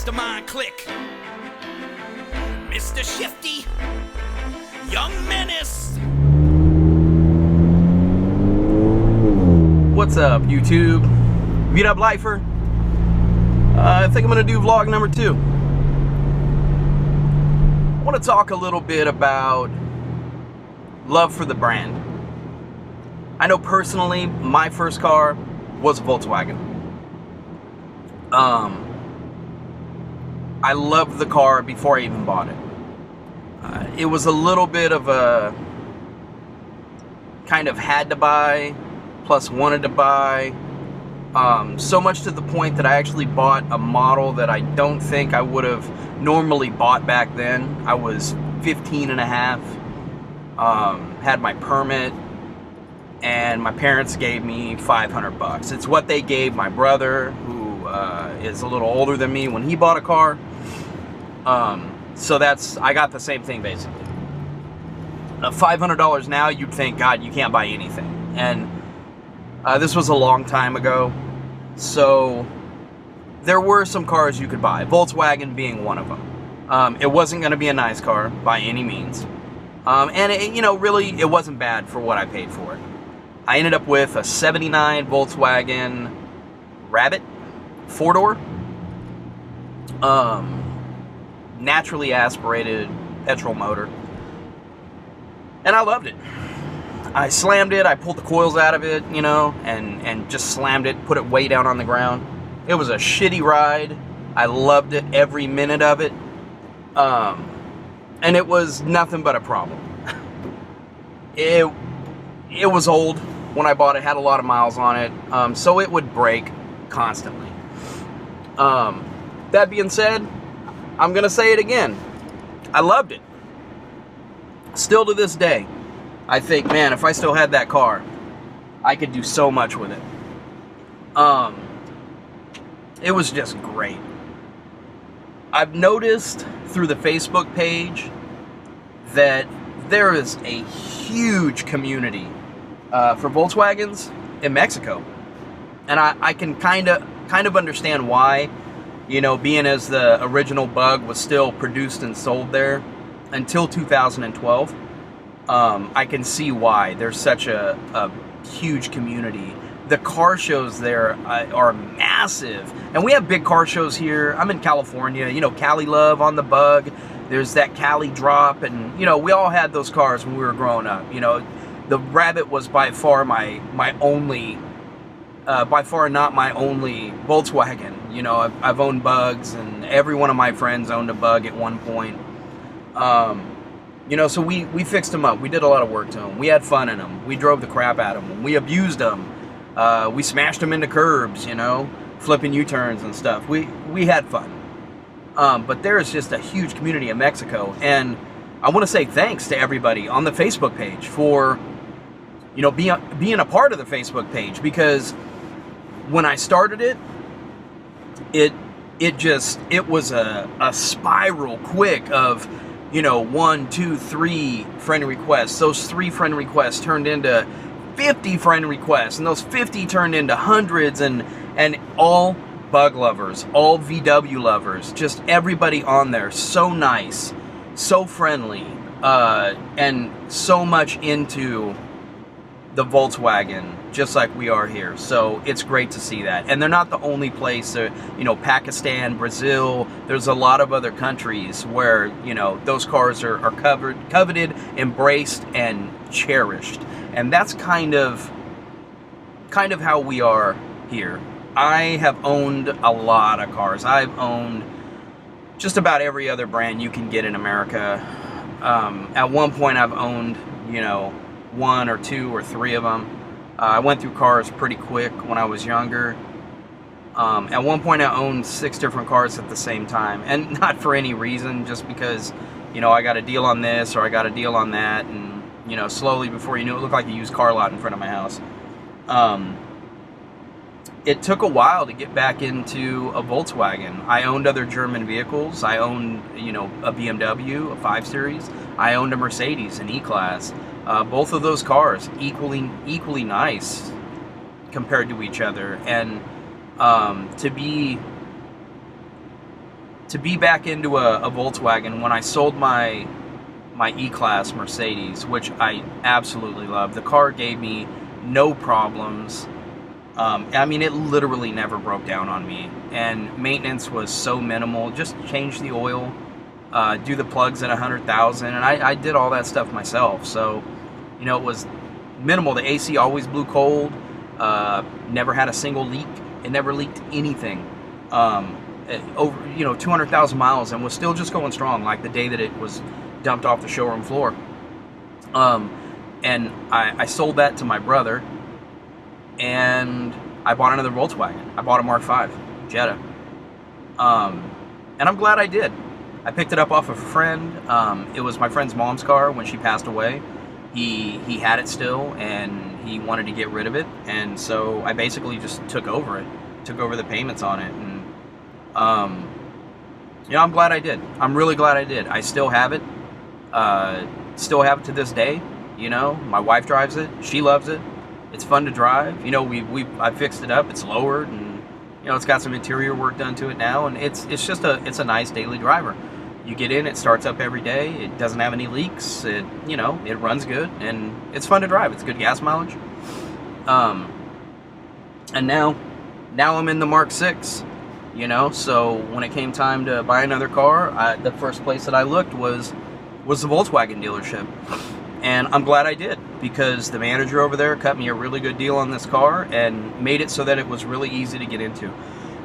MastaMind Clique, Mr. Shifty, Young Menace. What's up, YouTube? Beat Up Lifer. I think I'm gonna do vlog number 2. I want to talk a little bit about love for the brand. I know personally, my first car was a Volkswagen. I loved the car before I even bought it. It was a little bit of a kind of had to buy, plus wanted to buy. So much to the point that I actually bought a model that I don't think I would have normally bought back then. I was 15 and a half, had my permit, and my parents gave me $500. It's what they gave my brother, who is a little older than me, when he bought a car. So I got the same thing basically. $500 now, you'd think, God, you can't buy anything. And this was a long time ago, so there were some cars you could buy, Volkswagen being one of them. It wasn't going to be a nice car by any means, and really, it wasn't bad for what I paid for it. I ended up with a '79 Volkswagen Rabbit 4-door, naturally aspirated petrol motor, and I loved it. I slammed it, I pulled the coils out of it, and just slammed it, put it way down on the ground. It was a shitty ride. I loved it, every minute of it. And it was nothing but a problem. It was old when I bought it, had a lot of miles on it, so it would break constantly. That being said, I'm gonna say it again. I loved it. Still to this day, I think, man, if I still had that car, I could do so much with it. It was just great. I've noticed through the Facebook page that there is a huge community for Volkswagens in Mexico. And I can kind of understand why, being as the original Bug was still produced and sold there until 2012. I can see why there's such a huge community. The car shows there are massive, and we have big car shows here. I'm in California, Cali Love on the Bug. There's that Cali Drop, and we all had those cars when we were growing up. The Rabbit was by far my only, by far not my only Volkswagen. I've owned Bugs, and every one of my friends owned a Bug at one point. So we fixed them up. We did a lot of work to them. We had fun in them. We drove the crap out of them. We abused them. We smashed them into curbs, flipping U-turns and stuff. We had fun. But there is just a huge community in Mexico. And I want to say thanks to everybody on the Facebook page for, being a part of the Facebook page. Because when I started it, it was a spiral quick of, 1, 2, 3 friend requests. Those 3 friend requests turned into 50 friend requests, and those 50 turned into hundreds, and all Bug lovers, all VW lovers, just everybody on there, so nice, so friendly, and so much into the Volkswagen, just like we are here. So it's great to see that. And they're not the only place. Pakistan, Brazil, there's a lot of other countries where, those cars are coveted, embraced, and cherished. And that's kind of how we are here. I have owned a lot of cars. I've owned just about every other brand you can get in America. At one point I've owned, 1 or 2 or 3 of them. I went through cars pretty quick when I was younger. At one point I owned 6 different cars at the same time, and not for any reason, just because, I got a deal on this or I got a deal on that, and, slowly, before you knew it, looked like a used car lot in front of my house. It took a while to get back into a Volkswagen. I owned other German vehicles. I owned, a BMW, a 5 Series. I owned a Mercedes, an E-Class. Both of those cars equally nice compared to each other, and to be to be back into a Volkswagen when I sold my E-Class Mercedes, which I absolutely love. The car gave me no problems. I mean, it literally never broke down on me, and maintenance was so minimal. Just change the oil, do the plugs at 100,000, and I did all that stuff myself. So, you know, it was minimal. The AC always blew cold. Never had a single leak. It never leaked anything. Over 200,000 miles, and was still just going strong, like the day that it was dumped off the showroom floor. And I sold that to my brother, and I bought another Volkswagen. I bought a Mark V Jetta. And I'm glad I did. I picked it up off of a friend. It was my friend's mom's car when she passed away. He had it still, and he wanted to get rid of it, and so I basically just took over the payments on it, and I'm glad I did. I'm really glad I did. I still have it. Still have it to this day. You know, my wife drives it. She loves it. It's fun to drive. You know, I fixed it up. It's lowered, and it's got some interior work done to it now, and it's a nice daily driver. You get in, it starts up every day. It doesn't have any leaks. It runs good, and it's fun to drive. It's good gas mileage. And now I'm in the Mark VI. So when it came time to buy another car, the first place that I looked was the Volkswagen dealership. And I'm glad I did, because the manager over there cut me a really good deal on this car and made it so that it was really easy to get into.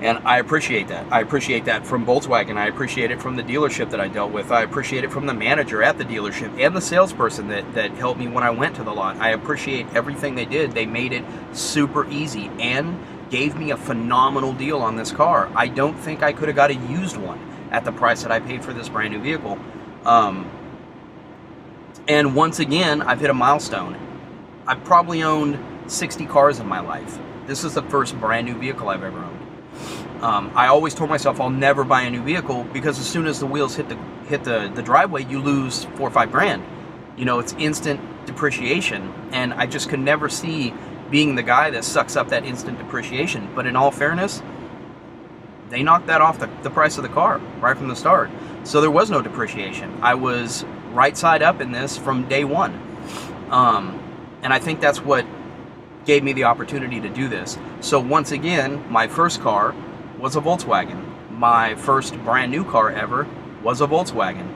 And I appreciate that. I appreciate that from Volkswagen. I appreciate it from the dealership that I dealt with. I appreciate it from the manager at the dealership and the salesperson that helped me when I went to the lot. I appreciate everything they did. They made it super easy and gave me a phenomenal deal on this car. I don't think I could have got a used one at the price that I paid for this brand new vehicle. And once again, I've hit a milestone. I've probably owned 60 cars in my life. This is the first brand new vehicle I've ever owned. I always told myself I'll never buy a new vehicle, because as soon as the wheels hit the driveway, you lose $4 or $5 grand. It's instant depreciation, and I just could never see being the guy that sucks up that instant depreciation. But in all fairness, they knocked that off the price of the car right from the start. So there was no depreciation. I was right side up in this from day one. And I think that's what gave me the opportunity to do this. So once again, my first car was a Volkswagen. My first brand new car ever was a Volkswagen.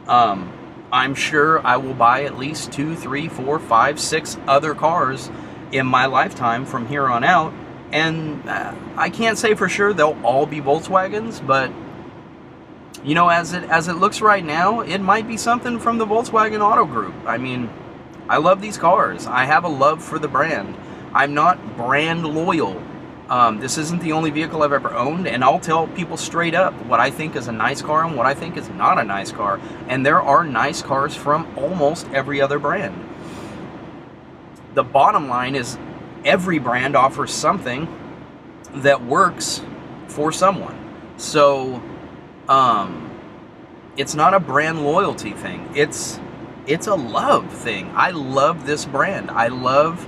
I'm sure I will buy at least 2, 3, 4, 5, 6 other cars in my lifetime from here on out, and I can't say for sure they'll all be Volkswagens, but as it looks right now, it might be something from the Volkswagen Auto Group. I mean, I love these cars. I have a love for the brand. I'm not brand loyal. This isn't the only vehicle I've ever owned, and I'll tell people straight up what I think is a nice car and what I think is not a nice car. And there are nice cars from almost every other brand. The bottom line is every brand offers something that works for someone. So it's not a brand loyalty thing. It's a love thing. I love this brand. I love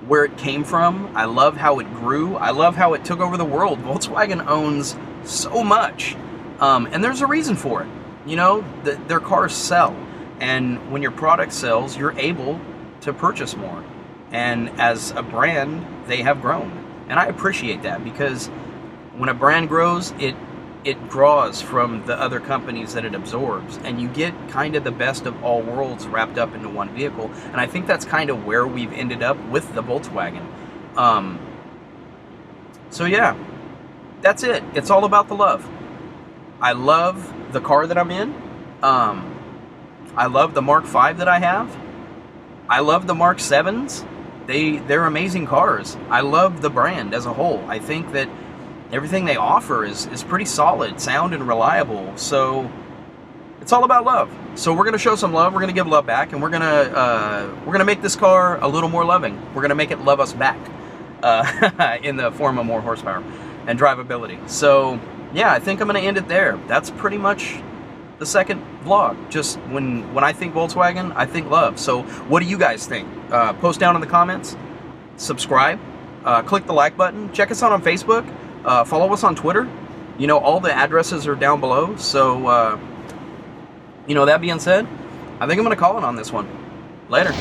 where it came from. I love how it grew. I love how it took over the world. Volkswagen owns so much, and there's a reason for it. Their cars sell, and when your product sells, you're able to purchase more. And as a brand, they have grown, and I appreciate that, because when a brand grows, it draws from the other companies that it absorbs, and you get kind of the best of all worlds wrapped up into one vehicle. And I think that's kind of where we've ended up with the Volkswagen. So yeah, that's it. It's all about the love. I love the car that I'm in. I love the Mark V that I have. I love the Mark 7s. They're amazing cars. I love the brand as a whole. I think that everything they offer is pretty solid, sound, and reliable. So it's all about love. So we're gonna show some love. We're gonna give love back, and we're gonna make this car a little more loving. We're gonna make it love us back in the form of more horsepower and drivability. So yeah, I think I'm gonna end it there. That's pretty much the second vlog. Just when I think Volkswagen, I think love. So what do you guys think? Post down in the comments. Subscribe. Click the like button. Check us out on Facebook. Follow us on Twitter. You know, all the addresses are down below. So, you know, that being said, I think I'm going to call it on this one. Later.